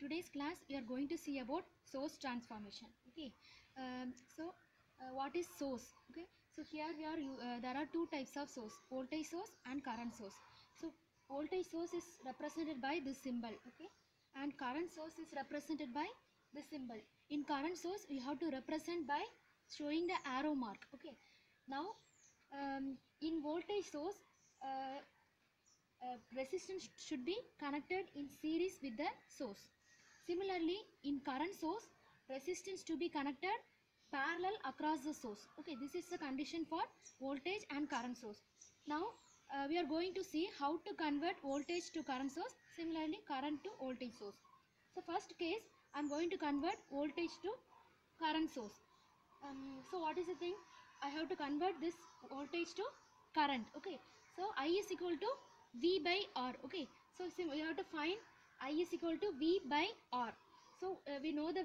today's class we are going to see about source transformation. Okay, what is source? Okay, so here we are there are two types of source: voltage source and current source. So voltage source is represented by this symbol, okay, and current source is represented by this symbol. In current source we have to represent by showing the arrow mark. Okay, now in voltage source resistance should be connected in series with the source. Similarly, in current source, resistance to be connected parallel across the source. Okay, this is the condition for voltage and current source. Now, we are going to see how to convert voltage to current source. Similarly, current to voltage source. So, first case, I am going to convert voltage to current source. So, what is the thing? I have to convert this voltage to current. Okay, so I is equal to V by R. Okay, so we have to find I is equal to V by R. So we know the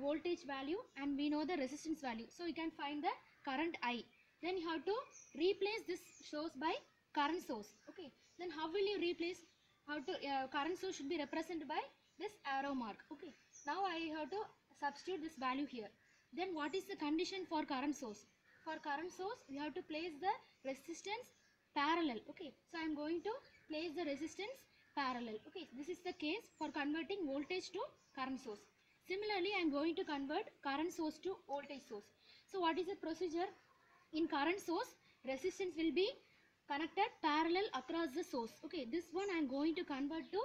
voltage value and we know the resistance value. So you can find the current I. Then you have to replace this source by current source. Okay, then how will you replace? How to current source should be represented by this arrow mark. Okay, now I have to substitute this value here. Then what is the condition for current source? For current source we have to place the resistance parallel. Okay, so I am going to place the resistance parallel. Okay, this is the case for converting voltage to current source. Similarly, I am going to convert current source to voltage source. So what is the procedure? In current source, resistance will be connected parallel across the source. Okay, this one I am going to convert to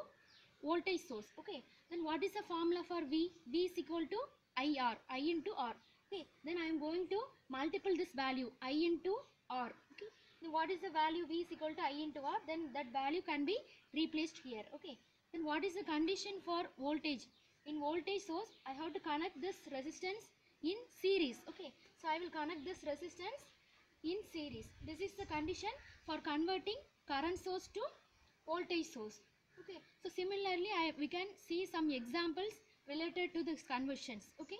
voltage source. Okay, then what is the formula for V? V is equal to IR, I into R. Okay, then I am going to multiple this value I into R. Okay, then what is the value? V is equal to I into R, then that value can be replaced here. Okay, then what is the condition for voltage? In voltage source I have to connect this resistance in series. Okay, so I will connect this resistance in series. This is the condition for converting current source to voltage source. Okay, so similarly we can see some examples related to these conversions. Okay.